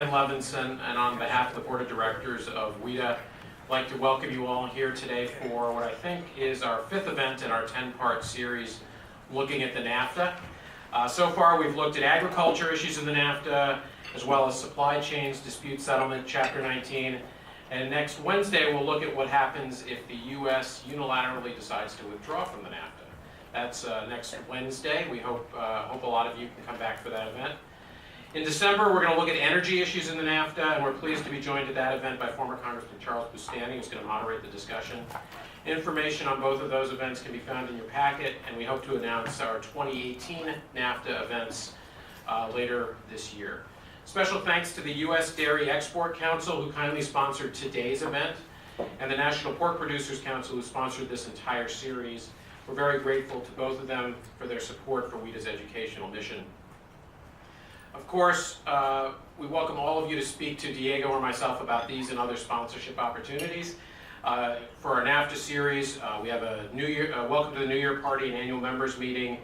Levinson, and on behalf of the Board of Directors of WITA, I'd like to welcome you all here today for what I think is our fifth event in our 10-part series looking at the NAFTA. So far we've looked at agriculture issues in the NAFTA, as well as supply chains, dispute settlement, Chapter 19, and next Wednesday we'll look at what happens if the U.S. unilaterally decides to withdraw from the NAFTA. That's next Wednesday. We hope a lot of you can come back for that event. In December, we're going to look at energy issues in the NAFTA, and we're pleased to be joined at that event by former Congressman Charles Bustani, who's going to moderate the discussion. Information on both of those events can be found in your packet, and we hope to announce our 2018 NAFTA events later this year. Special thanks to the U.S. Dairy Export Council, who kindly sponsored today's event, and the National Pork Producers Council, who sponsored this entire series. We're very grateful to both of them for their support for WITA's educational mission. Of course, we welcome all of you to speak to Diego or myself about these and other sponsorship opportunities. For our NAFTA series, we have a New Year, Welcome to the New Year Party, an annual members meeting,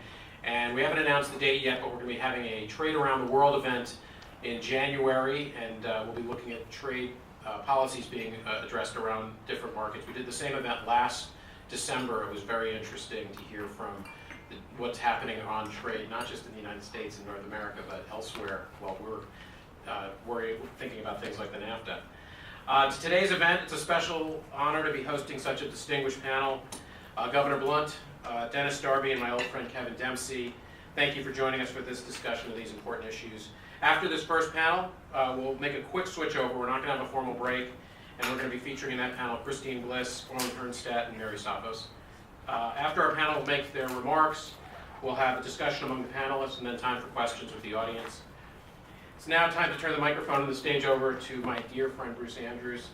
and we haven't announced the date yet, but we're going to be having a Trade Around the World event in January, and we'll be looking at trade policies being addressed around different markets. We did the same event last December. It was very interesting to hear from what's happening on trade, not just in the United States and North America, but elsewhere while we're thinking about things like the NAFTA. To today's event, it's a special honor to be hosting such a distinguished panel. Governor Blunt, Dennis Darby, and my old friend Kevin Dempsey, thank you for joining us for this discussion of these important issues. After this first panel, we'll make a quick switch over. We're not going to have a formal break, and we're going to be featuring in that panel Christine Bliss, Orland Hernstadt, and Mary Sapos. After our panel will make their remarks, we'll have a discussion among the panelists and then time for questions with the audience. It's now time to turn the microphone and the stage over to my dear friend Bruce Andrews,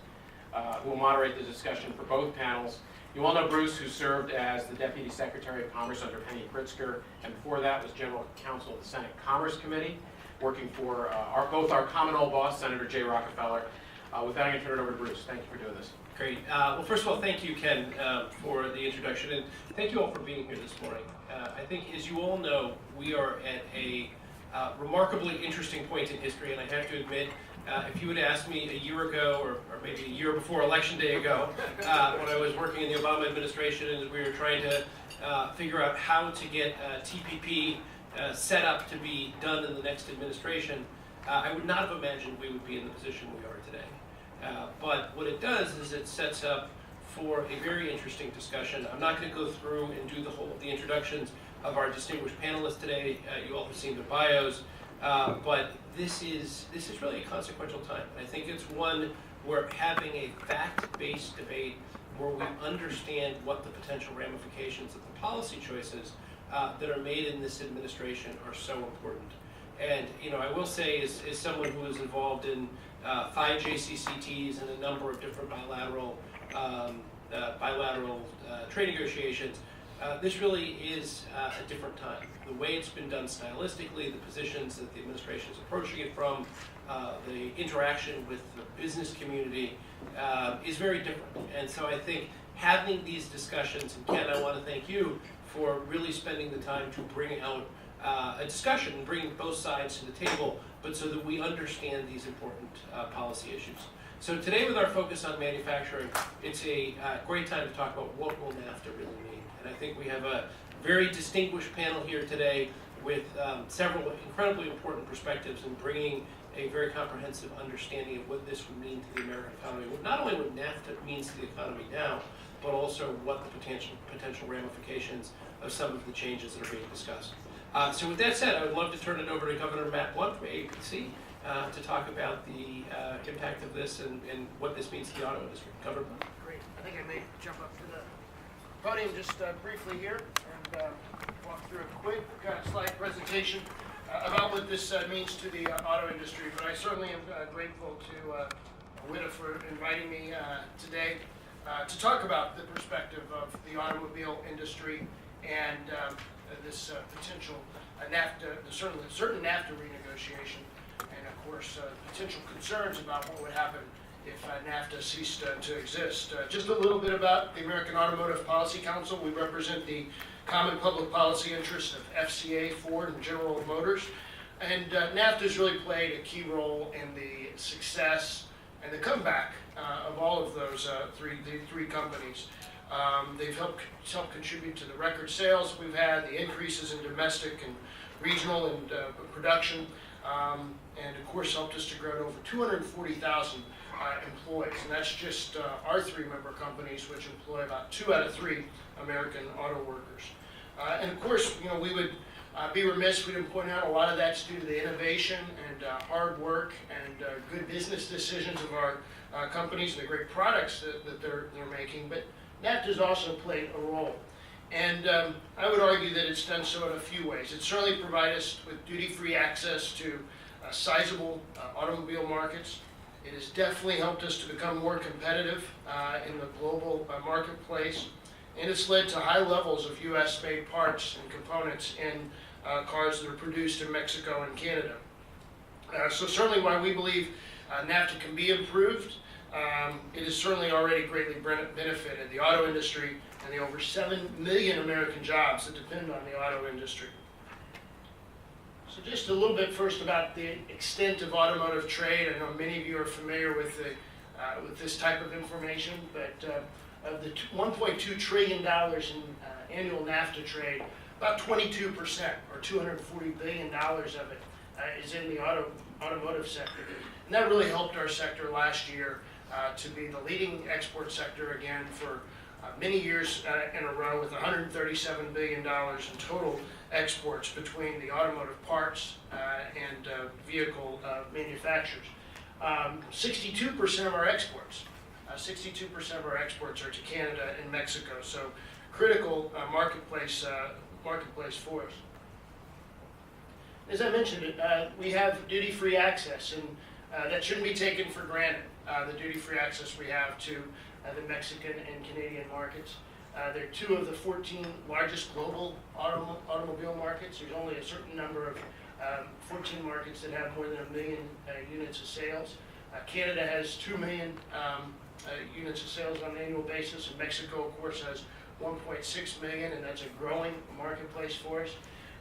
who will moderate the discussion for both panels. You all know Bruce, who served as the Deputy Secretary of Commerce under Penny Pritzker, and before that was General Counsel of the Senate Commerce Committee, working for both our common old boss, Senator Jay Rockefeller. With that, I'm going to turn it over to Bruce. Thank you for doing this. Great. Well, first of all, thank you, Ken, for the introduction, and thank you all for being here this morning. I think, as you all know, we are at a remarkably interesting point in history, and I have to admit, if you would ask me a year ago, or maybe a year before Election Day ago, when I was working in the Obama administration and we were trying to figure out how to get TPP set up to be done in the next administration, I would not have imagined we would be in the position we are today. But what it does is it sets up for a very interesting discussion. I'm not going to go through and do the introductions of our distinguished panelists today. You all have seen their bios, but this is really a consequential time. I think it's one where having a fact-based debate where we understand what the potential ramifications of the policy choices that are made in this administration are so important. And I will say, as someone who is involved in 5 JCCTs and a number of different bilateral trade negotiations, this really is a different time. The way it's been done stylistically, the positions that the administration is approaching it from, the interaction with the business community is very different. And so I think having these discussions, and Ken, I want to thank you for really spending the time to bring out a discussion and bring both sides to the table, but so that we understand these important policy issues. So today, with our focus on manufacturing, it's a great time to talk about what will NAFTA really mean. And I think we have a very distinguished panel here today with several incredibly important perspectives in bringing a very comprehensive understanding of what this would mean to the American economy. Not only what NAFTA means to the economy now, but also what the potential ramifications of some of the changes that are being discussed. So with that said, I would love to turn it over to Governor Matt Blunt from APC to talk about the impact of this and what this means to the auto industry. Governor Blunt. Great. I think I may jump up to the podium just briefly here and walk through a quick slide presentation about what this means to the auto industry. But I certainly am grateful to WITA for inviting me today to talk about the perspective of the automobile industry and this potential NAFTA, certain NAFTA renegotiation, and of course potential concerns about what would happen if NAFTA ceased to exist. Just a little bit about the American Automotive Policy Council. We represent the common public policy interests of FCA, Ford, and General Motors. And NAFTA's really played a key role in the success and the comeback of all of those three companies. They've helped contribute to the record sales we've had, the increases in domestic and regional and production, and of course helped us to grow to over 240,000 employees. And that's just our three member companies, which employ about 2 out of 3 American auto workers. And of course, we would be remiss if we didn't point out a lot of that's due to the innovation and hard work and good business decisions of our companies and the great products that they're making. But NAFTA's also played a role. And I would argue that it's done so in a few ways. It certainly provided us with duty-free access to sizable automobile markets. It has definitely helped us to become more competitive in the global marketplace. And it's led to high levels of U.S.-made parts and components in cars that are produced in Mexico and Canada. So certainly while we believe NAFTA can be improved, it has certainly already greatly benefited the auto industry and the over 7 million American jobs that depend on the auto industry. So just a little bit first about the extent of automotive trade. I know many of you are familiar with this type of information, but of the $1.2 trillion in annual NAFTA trade, about 22%, or $240 billion of it, is in the automotive sector. And that really helped our sector last year to be the leading export sector again for many years in a row, with $137 billion in total exports between the automotive parts and vehicle manufacturers. 62% of our exports, 62% of our exports are to Canada and Mexico, so critical marketplace for us. As I mentioned, we have duty-free access, and that shouldn't be taken for granted, the duty-free access we have to the Mexican and Canadian markets. They're 2 of the 14 largest global automobile markets. There's only a certain number of 14 markets that have more than 1 million units of sales. Canada has 2 million units of sales on an annual basis, and Mexico, of course, has 1.6 million, and that's a growing marketplace for us.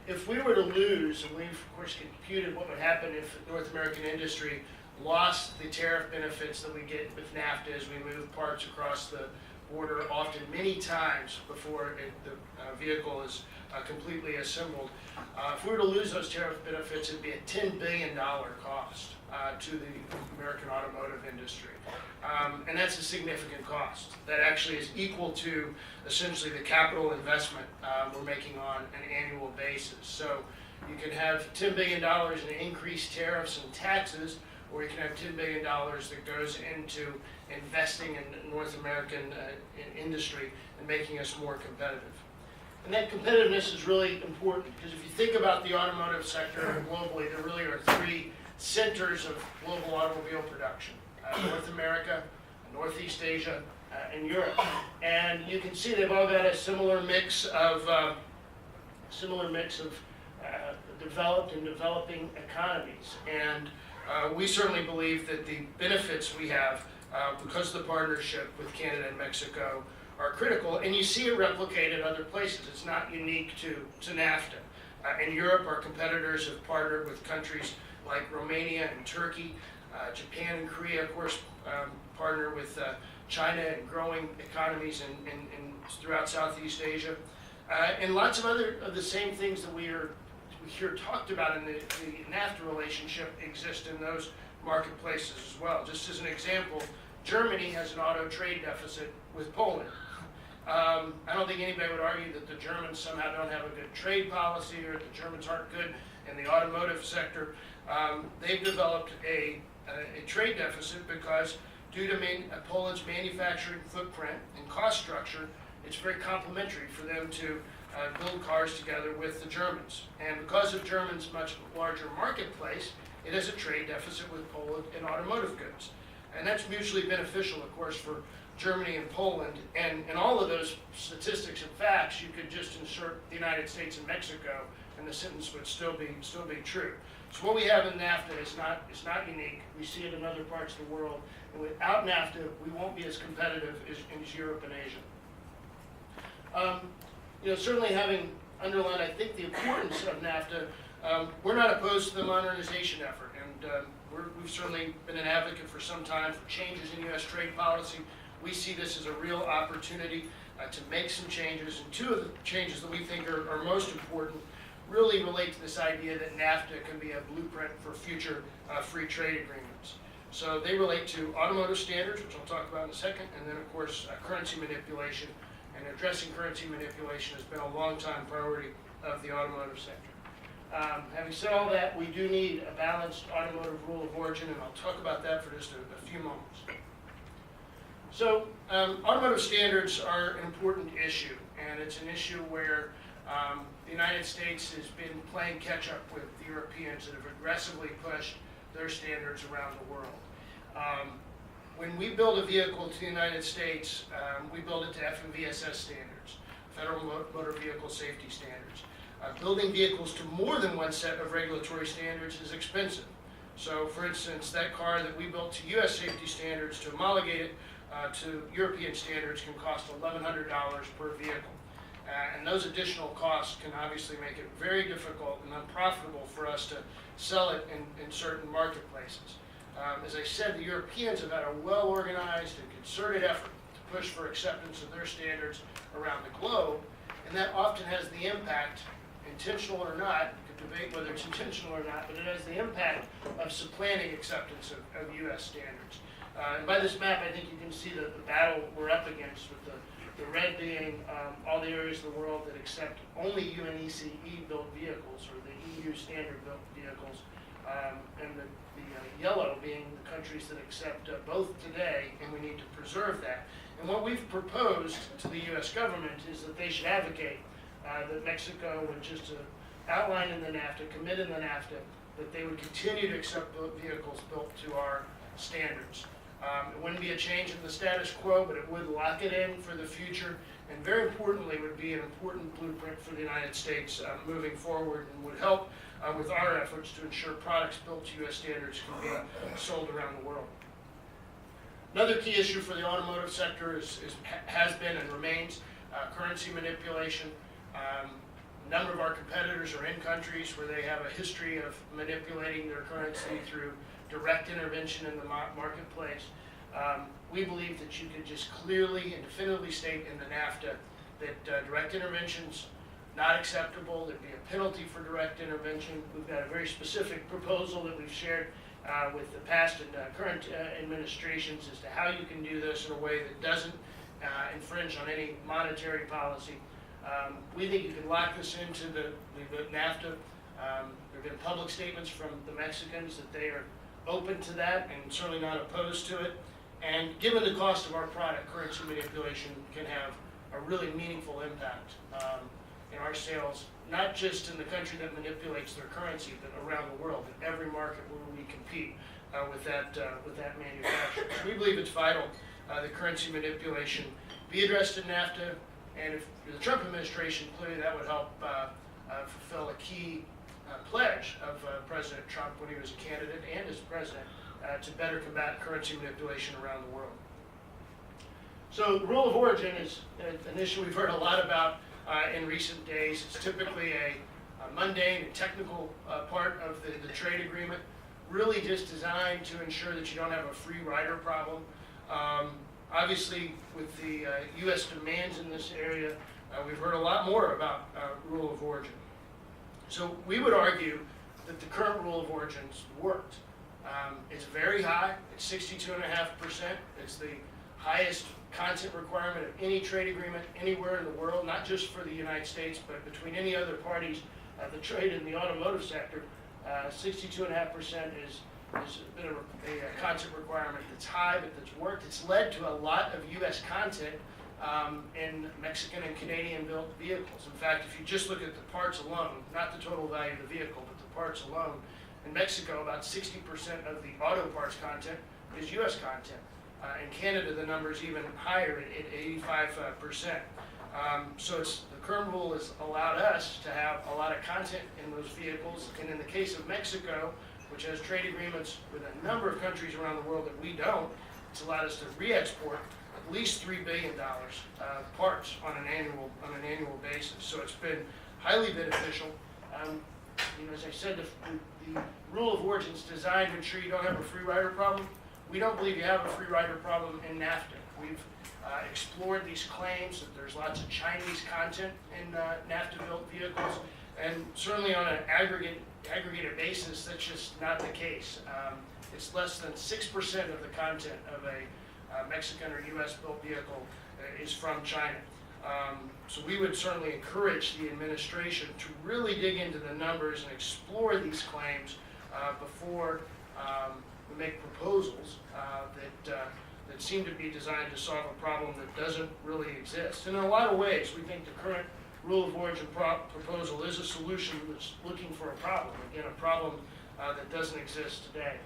If we were to lose, and we've, of course, computed what would happen if North American industry lost the tariff benefits that we get with NAFTA as we move parts across the border, often many times before the vehicle is completely assembled. If we were to lose those tariff benefits, it'd be a $10 billion cost to the American automotive industry. And that's a significant cost. That actually is equal to essentially the capital investment we're making on an annual basis. So you can have $10 billion in increased tariffs and taxes, or you can have $10 billion that goes into investing in North American industry and making us more competitive. And that competitiveness is really important, because if you think about the automotive sector globally, there really are 3 centers of global automobile production: North America, Northeast Asia, and Europe. And you can see they've all got a similar mix of developed and developing economies. And we certainly believe that the benefits we have because of the partnership with Canada and Mexico are critical, and you see it replicated other places. It's not unique to NAFTA. In Europe, our competitors have partnered with countries like Romania and Turkey. Japan and Korea, of course, partner with China and growing economies in throughout Southeast Asia. And lots of other of the same things that we hear talked about in the NAFTA relationship exist in those marketplaces as well. Just as an example, Germany has an auto trade deficit with Poland. I don't think anybody would argue that the Germans somehow don't have a good trade policy, or the Germans aren't good in the automotive sector. They've developed a trade deficit because, due to Poland's manufacturing footprint and cost structure, it's very complementary for them to build cars together with the Germans. And because of Germany's much larger marketplace, it has a trade deficit with Poland in automotive goods. And that's mutually beneficial, of course, for Germany and Poland. And in all of those statistics and facts, you could just insert the United States and Mexico, and the sentence would still be true. So what we have in NAFTA is not unique. We see it in other parts of the world. And without NAFTA, we won't be as competitive as Europe and Asia. Certainly having underlined, I think, the importance of NAFTA, We're not opposed to the modernization effort, and we've certainly been an advocate for some time for changes in U.S. trade policy. We see this as a real opportunity to make some changes, and two of the changes that we think are most important really relate to this idea that NAFTA can be a blueprint for future free trade agreements. So they relate to automotive standards, which I'll talk about in a second, and then of course currency manipulation. And addressing currency manipulation has been a long-time priority of the automotive sector. Having said all that, we do need a balanced automotive rule of origin, and I'll talk about that for just a few moments. So automotive standards are an important issue, and it's an issue where the United States has been playing catch-up with the Europeans that have aggressively pushed their standards around the world. When we build a vehicle to the United States, we build it to FMVSS standards, Federal Motor Vehicle Safety Standards. Building vehicles to more than one set of regulatory standards is expensive. So for instance, that car that we built to US safety standards, to homologate it to European standards, can cost $1,100 per vehicle. And those additional costs can obviously make it very difficult and unprofitable for us to sell it in certain marketplaces. As I said, the Europeans have had a well-organized and concerted effort to push for acceptance of their standards around the globe, and that often has the impact, intentional or not, you could debate whether it's intentional or not, but it has the impact of supplanting acceptance of US standards. And by this map, I think you can see the battle we're up against, with the red being all the areas of the world that accept only UNECE built vehicles, or the EU standard built vehicles, and the yellow being the countries that accept both today, and we need to preserve that. And what we've proposed to the US government is that they should advocate that Mexico would just outline in the NAFTA, commit in the NAFTA, that they would continue to accept vehicles built to our standards. It wouldn't be a change in the status quo, but it would lock it in for the future, and very importantly would be an important blueprint for the United States moving forward, and would help with our efforts to ensure products built to US standards can be sold around the world. Another key issue for the automotive sector has been and remains currency manipulation. A number of our competitors are in countries where they have a history of manipulating their currency through direct intervention in the marketplace. We believe that you could just clearly and definitively state in the NAFTA that direct intervention's not acceptable. There'd be a penalty for direct intervention. We've got a very specific proposal that we've shared with the past and current administrations as to how you can do this in a way that doesn't infringe on any monetary policy. We think you can lock this into the NAFTA. There have been public statements from the Mexicans that they are open to that and certainly not opposed to it. And given the cost of our product, currency manipulation can have a really meaningful impact in our sales, not just in the country that manipulates their currency, but around the world, in every market where we compete with that manufacturer. So we believe it's vital that currency manipulation be addressed in NAFTA, and if the Trump administration, clearly that would help fulfill a key pledge of President Trump when he was a candidate and as president to better combat currency manipulation around the world. So the rule of origin is an issue we've heard a lot about in recent days. It's typically a mundane and technical part of the trade agreement, really just designed to ensure that you don't have a free rider problem. Obviously, with the U.S. demands in this area, we've heard a lot more about rule of origin. So we would argue that the current rule of origins worked. It's very high. It's 62.5%. It's the highest content requirement of any trade agreement anywhere in the world, not just for the United States, but between any other parties that trade in the automotive sector. 62.5% has been a content requirement that's high, but that's worked. It's led to a lot of U.S. content in Mexican and Canadian built vehicles. In fact, if you just look at the parts alone, not the total value of the vehicle, but the parts alone, in Mexico, about 60% of the auto parts content is U.S. content. In Canada, the number is even higher at 85%. So the current rule has allowed us to have a lot of content in those vehicles. And in the case of Mexico, which has trade agreements with a number of countries around the world that we don't, it's allowed us to re-export at least $3 billion parts on an annual basis. So it's been highly beneficial. as I said, the rule of origin is designed to ensure you don't have a free rider problem. We don't believe you have a free rider problem in NAFTA. We've explored these claims that there's lots of Chinese content in NAFTA-built vehicles, and certainly on an aggregated basis, that's just not the case. It's less than 6% of the content of a Mexican or US-built vehicle is from China. So we would certainly encourage the administration to really dig into the numbers and explore these claims before we make proposals that seem to be designed to solve a problem that doesn't really exist. And in a lot of ways, we think the current rule of origin proposal is a solution that's looking for a problem, again, a problem that doesn't exist today.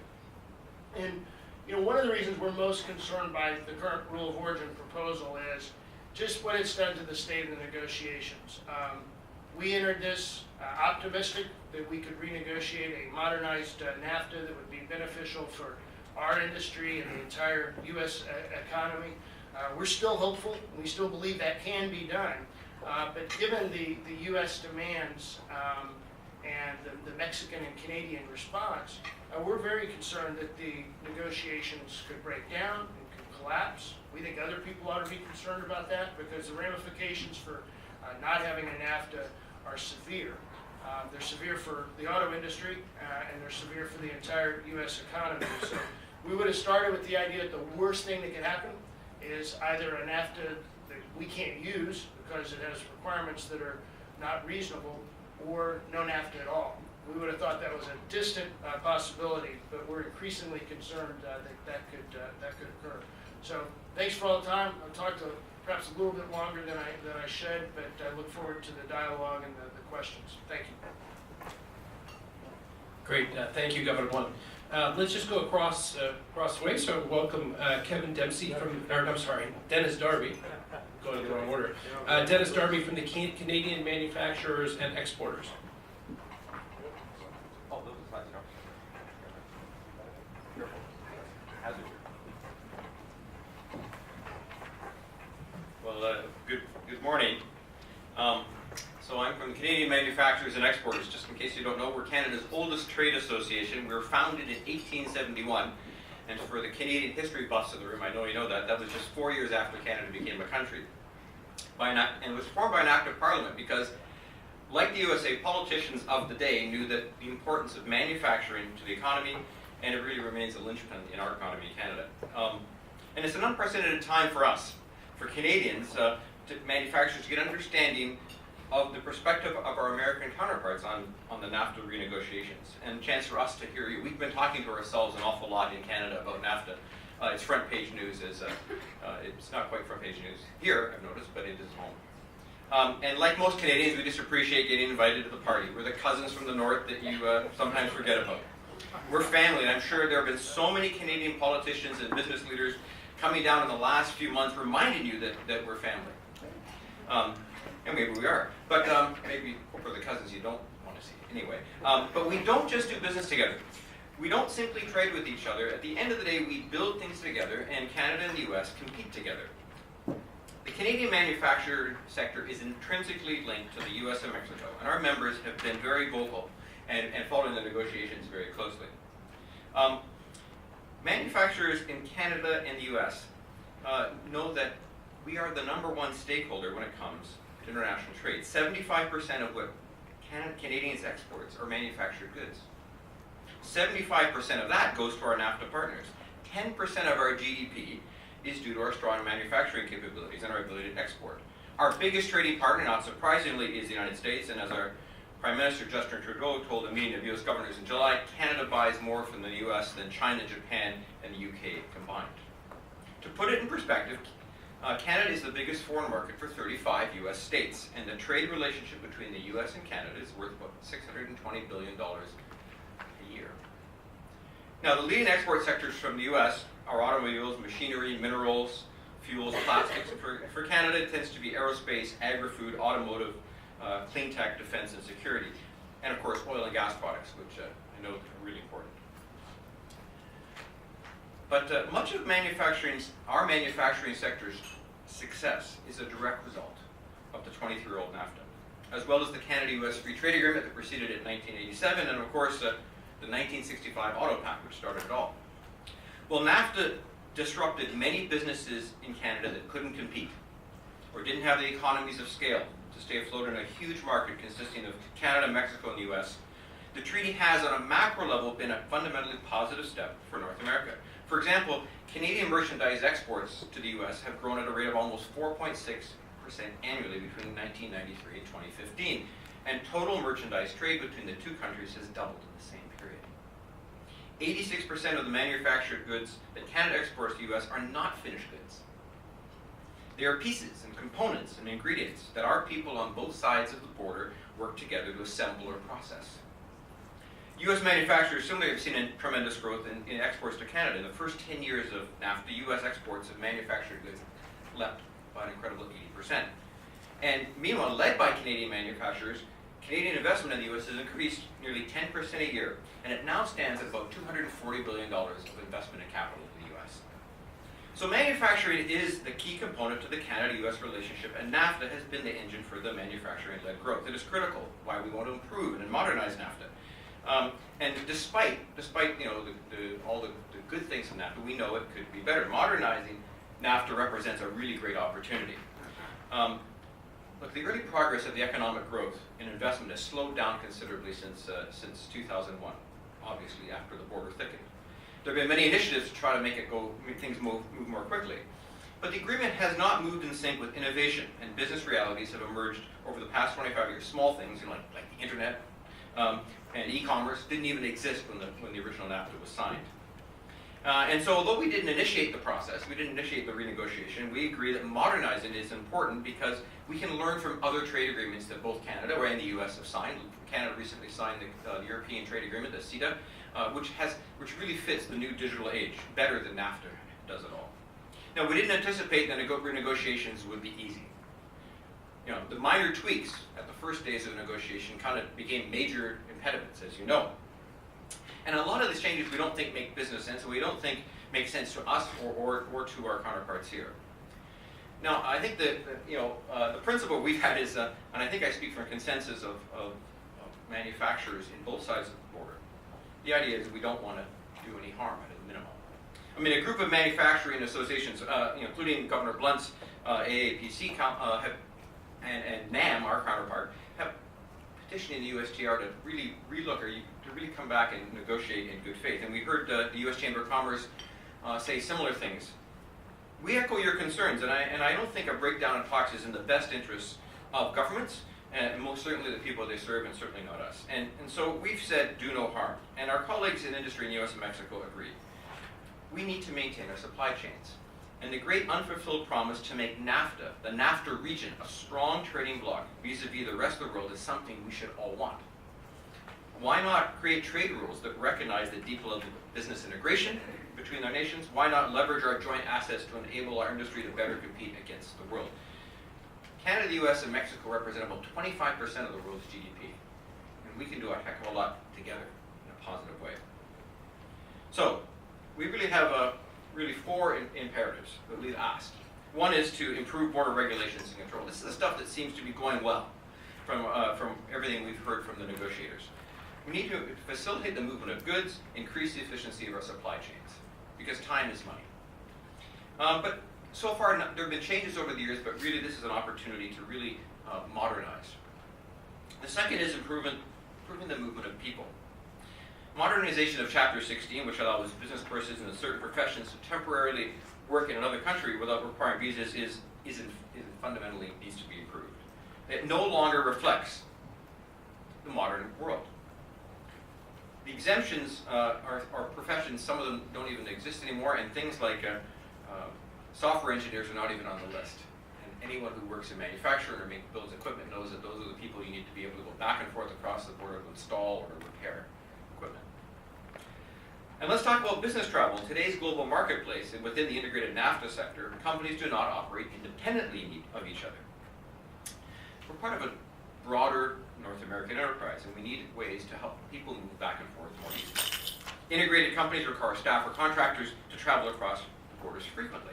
And one of the reasons we're most concerned by the current rule of origin proposal is just what it's done to the state of the negotiations. We entered this optimistic that we could renegotiate a modernized NAFTA that would be beneficial for our industry and the entire U.S. economy. We're still hopeful. We still believe that can be done. But given the U.S. demands and the Mexican and Canadian response, we're very concerned that the negotiations could break down and could collapse. We think other people ought to be concerned about that because the ramifications for not having a NAFTA are severe. They're severe for the auto industry and they're severe for the entire U.S. economy. So we would have started with the idea that the worst thing that could happen is either a NAFTA that we can't use because it has requirements that are not reasonable, or no NAFTA at all. We would have thought that was a distant possibility, but we're increasingly concerned that could occur. So thanks for all the time. I've talked perhaps a little bit longer than I should, but I look forward to the dialogue and the questions. Thank you. Great, thank you, Governor Blunt. Let's just go across the way. So welcome Dennis Darby. Going in the wrong order. Dennis Darby from the Canadian Manufacturers and Exporters. Oh, those are slides, Careful. Hazard. Well, good morning. So I'm from the Canadian Manufacturers and Exporters. Just in case you don't know, we're Canada's oldest trade association. We were founded in 1871. And for the Canadian history buffs in the room, I know you know that was just 4 years after Canada became a country. And it was formed by an act of Parliament because, like the USA, politicians of the day knew that the importance of manufacturing to the economy, and it really remains a linchpin in our economy in Canada. And it's an unprecedented time for us, for Canadians, manufacturers to get understanding of the perspective of our American counterparts on the NAFTA renegotiations, and a chance for us to hear you. We've been talking to ourselves an awful lot in Canada about NAFTA. It's front page news. It's not quite front page news here, I've noticed, but it is home. And like most Canadians, we just appreciate getting invited to the party. We're the cousins from the north that you sometimes forget about. We're family, and I'm sure there have been so many Canadian politicians and business leaders coming down in the last few months reminding you that we're family. And maybe we are, but maybe for the cousins you don't want to see. Anyway, but we don't just do business together. We don't simply trade with each other. At the end of the day, we build things together, and Canada and the US compete together. The Canadian manufacturing sector is intrinsically linked to the US and Mexico, and our members have been very vocal and following the negotiations very closely. Manufacturers in Canada and the US know that we are the #1 stakeholder when it comes to international trade. 75% of what Canadians exports are manufactured goods. 75% of that goes to our NAFTA partners. 10% of our GDP is due to our strong manufacturing capabilities and our ability to export. Our biggest trading partner, not surprisingly, is the United States, and as our Prime Minister Justin Trudeau told a meeting of US governors in July, Canada buys more from the US than China, Japan, and the UK combined. To put it in perspective, Canada is the biggest foreign market for 35 US states, and the trade relationship between the US and Canada is worth about $620 billion a year. Now, the leading export sectors from the US are automobiles, machinery, minerals, fuels, plastics. For Canada, it tends to be aerospace, agri-food, automotive, clean tech, defense, and security. And of course, oil and gas products, which I know are really important. But much of our manufacturing sector's success is a direct result of the 23-year-old NAFTA. as well as the Canada-US Free Trade Agreement that preceded it in 1987, and of course the 1965 Auto Pact, which started it all. Well, NAFTA disrupted many businesses in Canada that couldn't compete or didn't have the economies of scale to stay afloat in a huge market consisting of Canada, Mexico, and the US. The treaty has, on a macro level, been a fundamentally positive step for North America. For example, Canadian merchandise exports to the US have grown at a rate of almost 4.6% annually between 1993 and 2015, and total merchandise trade between the two countries has doubled in the same period. 86% of the manufactured goods that Canada exports to the US are not finished goods. They are pieces and components and ingredients that our people on both sides of the border work together to assemble or process. U.S. manufacturers similarly have seen a tremendous growth in exports to Canada. In the first 10 years of NAFTA, U.S. exports of manufactured goods leapt by an incredible 80%. And meanwhile, led by Canadian manufacturers, Canadian investment in the U.S. has increased nearly 10% a year, and it now stands at about $240 billion of investment in capital in the U.S. So manufacturing is the key component to the Canada-U.S. relationship, and NAFTA has been the engine for the manufacturing-led growth. It is critical, why we want to improve and modernize NAFTA. And despite all the good things in NAFTA, we know it could be better. Modernizing NAFTA represents a really great opportunity. Look, the early progress of the economic growth and investment has slowed down considerably since 2001, obviously after the border thickened. There have been many initiatives to try to make things move more quickly. But the agreement has not moved in sync with innovation, and business realities have emerged over the past 25 years. Small things, like the internet, and e-commerce didn't even exist when the original NAFTA was signed. And so although we didn't initiate the process, we didn't initiate the renegotiation, we agree that modernizing is important because we can learn from other trade agreements that both Canada and the US have signed. Canada recently signed the European Trade Agreement, the WITA, which really fits the new digital age better than NAFTA does it all. Now, we didn't anticipate that renegotiations would be easy. The minor tweaks at the first days of negotiation kind of became major impediments, as you know. And a lot of these changes we don't think make business sense, and we don't think make sense to us or to our counterparts here. Now, I think that the principle we've had is, and I think I speak from a consensus of manufacturers in both sides of the border. The idea is that we don't want to do any harm at a minimum. I mean, a group of manufacturing associations, including Governor Blunt's AAPC and NAM, our counterpart, have petitioned the USTR to really relook or to really come back and negotiate in good faith. And we heard the U.S. Chamber of Commerce say similar things. We echo your concerns, and I don't think a breakdown in talks is in the best interests of governments, and most certainly the people they serve, and certainly not us. And so we've said do no harm. And our colleagues in industry in the U.S. and Mexico agree. We need to maintain our supply chains. And the great unfulfilled promise to make NAFTA, the NAFTA region, a strong trading bloc vis-a-vis the rest of the world is something we should all want. Why not create trade rules that recognize the deep level of business integration between our nations? Why not leverage our joint assets to enable our industry to better compete against the world? Canada, the US, and Mexico represent about 25% of the world's GDP. And we can do a heck of a lot together in a positive way. So, we really have four imperatives that we've asked. One is to improve border regulations and control. This is the stuff that seems to be going well from everything we've heard from the negotiators. We need to facilitate the movement of goods, increase the efficiency of our supply chains, because time is money. But so far, there have been changes over the years, but really this is an opportunity to really modernize. The second is improving the movement of people. Modernization of Chapter 16, which allows business persons in certain professions to temporarily work in another country without requiring visas, is fundamentally needs to be improved. It no longer reflects the modern world. The exemptions are professions, some of them don't even exist anymore, and things like software engineers are not even on the list. And anyone who works in manufacturing or builds equipment knows that those are the people you need to be able to go back and forth across the border to install or repair equipment. And let's talk about business travel. In today's global marketplace and within the integrated NAFTA sector, companies do not operate independently of each other. We're part of a broader North American enterprise, and we need ways to help people move back and forth more easily. Integrated companies require staff or contractors to travel across borders frequently.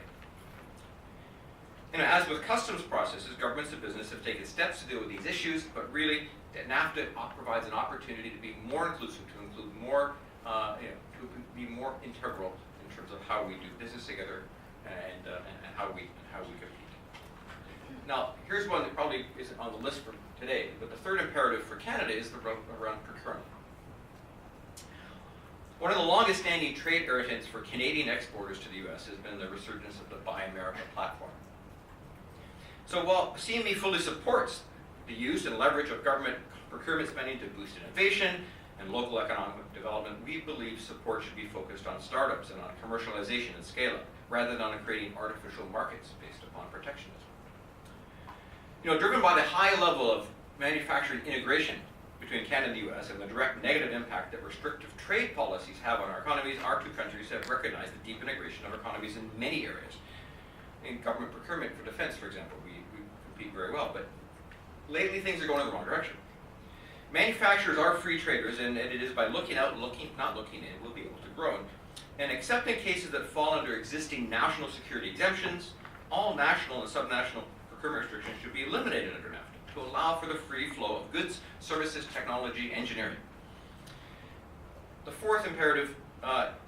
As with customs processes, governments and business have taken steps to deal with these issues, but really, NAFTA provides an opportunity to be more inclusive, to include more, to be more integral in terms of how we do business together and how we compete. Now, here's one that probably isn't on the list for today, but the third imperative for Canada is around procurement. One of the longest standing trade irritants for Canadian exporters to the U.S. has been the resurgence of the Buy America platform. So while CME fully supports the use and leverage of government procurement spending to boost innovation and local economic development, we believe support should be focused on startups and on commercialization and scale-up, rather than on creating artificial markets based upon protectionism. Driven by the high level of manufacturing integration between Canada and the U.S. and the direct negative impact that restrictive trade policies have on our economies, our two countries have recognized the deep integration of our economies in many areas. In government procurement for defense, for example, we compete very well, but lately things are going in the wrong direction. Manufacturers are free traders, and it is by looking out, not looking in, we'll be able to grow. And except in cases that fall under existing national security exemptions, all national and subnational procurement restrictions should be eliminated under NAFTA to allow for the free flow of goods, services, technology, engineering. The fourth imperative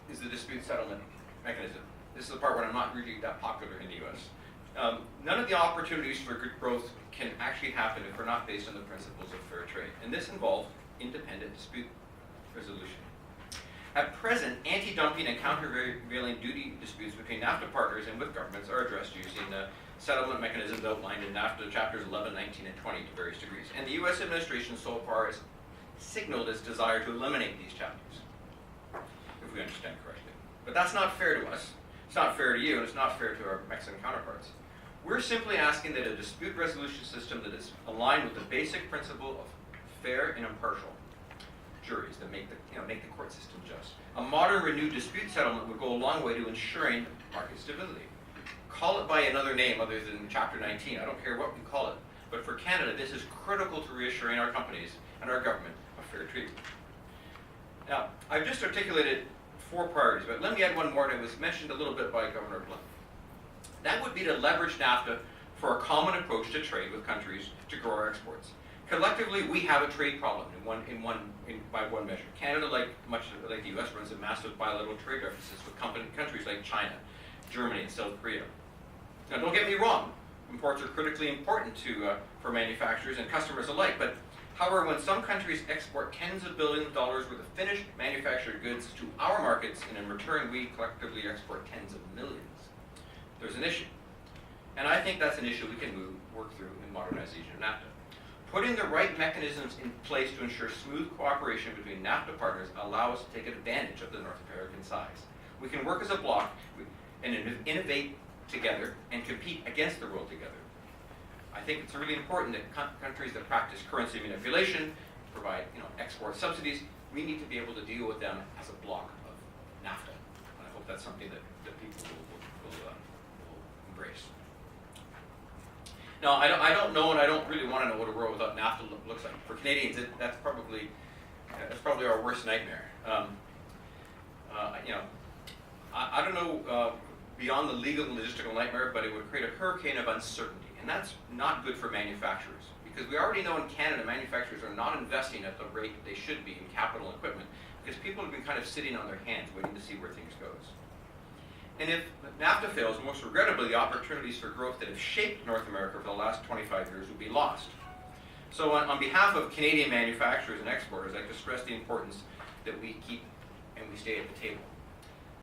is the dispute settlement mechanism. This is the part where I'm not really that popular in the U.S. None of the opportunities for good growth can actually happen if we're not based on the principles of fair trade. And this involves independent dispute resolution. At present, anti-dumping and countervailing duty disputes between NAFTA partners and with governments are addressed using the settlement mechanisms outlined in NAFTA chapters 11, 19, and 20 to various degrees. And the U.S. administration so far has signaled its desire to eliminate these chapters, if we understand correctly. But that's not fair to us. It's not fair to you, and it's not fair to our Mexican counterparts. We're simply asking that a dispute resolution system that is aligned with the basic principle of fair and impartial juries that make the court system just. A modern renewed dispute settlement would go a long way to ensuring market stability. Call it by another name other than Chapter 19. I don't care what we call it. But for Canada, this is critical to reassuring our companies and our government of fair treatment. Now, I've just articulated 4 priorities, but let me add one more that was mentioned a little bit by Governor Blunt. That would be to leverage NAFTA for a common approach to trade with countries to grow our exports. Collectively, we have a trade problem by one measure. Canada, much like the U.S., runs a massive bilateral trade deficits with countries like China, Germany, and South Korea. Now, don't get me wrong. Imports are critically important for manufacturers and customers alike, but however, when some countries export tens of billions of dollars worth of finished manufactured goods to our markets, and in return we collectively export tens of millions, there's an issue. And I think that's an issue we can work through in modernization of NAFTA. Putting the right mechanisms in place to ensure smooth cooperation between NAFTA partners allow us to take advantage of the North American size. We can work as a bloc and innovate together and compete against the world together. I think it's really important that countries that practice currency manipulation, provide export subsidies, we need to be able to deal with them as a bloc of NAFTA. And I hope that's something that people will embrace. Now, I don't know, and I don't really want to know what a world without NAFTA looks like. For Canadians, that's probably our worst nightmare. I don't know beyond the legal and logistical nightmare, but it would create a hurricane of uncertainty. And that's not good for manufacturers, because we already know in Canada manufacturers are not investing at the rate that they should be in capital and equipment, because people have been kind of sitting on their hands waiting to see where things goes. And if NAFTA fails, most regrettably, the opportunities for growth that have shaped North America for the last 25 years will be lost. So on behalf of Canadian manufacturers and exporters, I'd like to stress the importance that we keep and we stay at the table.